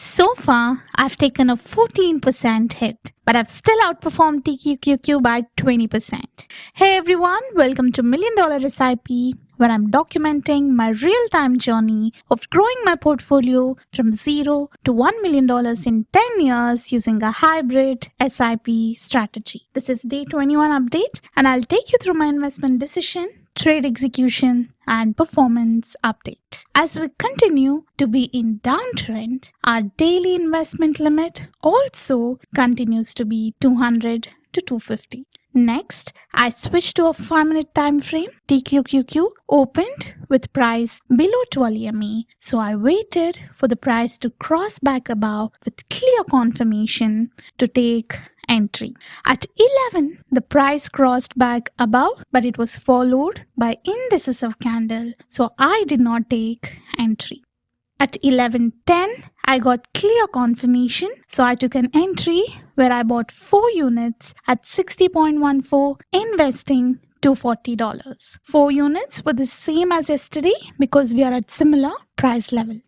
So far, I've taken a 14% hit, but I've still outperformed TQQQ by 20%. Hey everyone, welcome to Million Dollar SIP, where I'm documenting my real-time journey of growing my portfolio from $0 to $1 million in 10 years using a hybrid SIP strategy. This is day 21 update, and I'll take you through my investment decision, trade execution, and performance update. As we continue to be in downtrend, our daily investment limit also continues to be 200 to 250. Next, I switched to a 5-minute time frame. TQQQ opened with price below 12 EMA, so I waited for the price to cross back above with clear confirmation to take entry. At 11, the price crossed back above, but it was followed by indecisive candle, so I did not take entry. At 11:10, I got clear confirmation, so I took an entry where I bought 4 units at 60.14, investing $240. 4 units were the same as yesterday because we are at similar price level.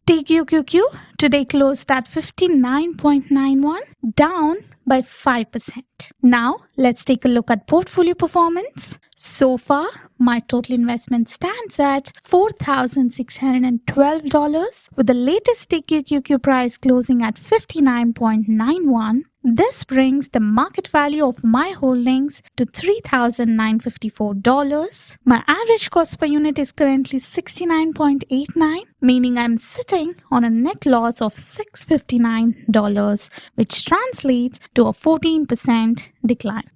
TQQQ today closed at 59.91, down by 5%. Now, let's take a look at portfolio performance. So far, my total investment stands at $4,612 with the latest TQQQ price closing at 59.91. This brings the market value of my holdings to $3,954. My average cost per unit is currently 69.89, meaning I'm sitting on a net loss of $659, which translates to a 14% decline.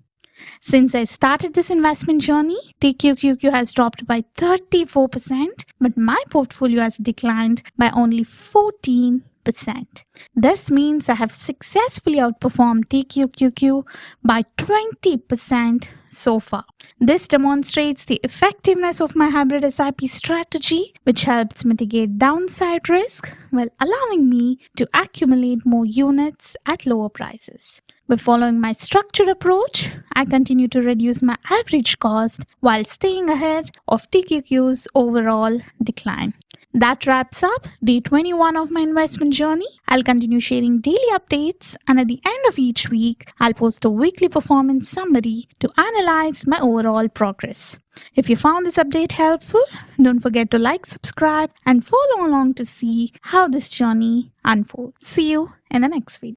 Since I started this investment journey, TQQQ has dropped by 34%, but my portfolio has declined by only 14%. This means I have successfully outperformed TQQQ by 20% so far. This demonstrates the effectiveness of my hybrid SIP strategy, which helps mitigate downside risk while allowing me to accumulate more units at lower prices. By following my structured approach, I continue to reduce my average cost while staying ahead of TQQ's overall decline. That wraps up day 21 of my investment journey. I'll continue sharing daily updates, and at the end of each week, I'll post a weekly performance summary to analyze my overall progress. If you found this update helpful, don't forget to like, subscribe, and follow along to see how this journey unfolds. See you in the next video.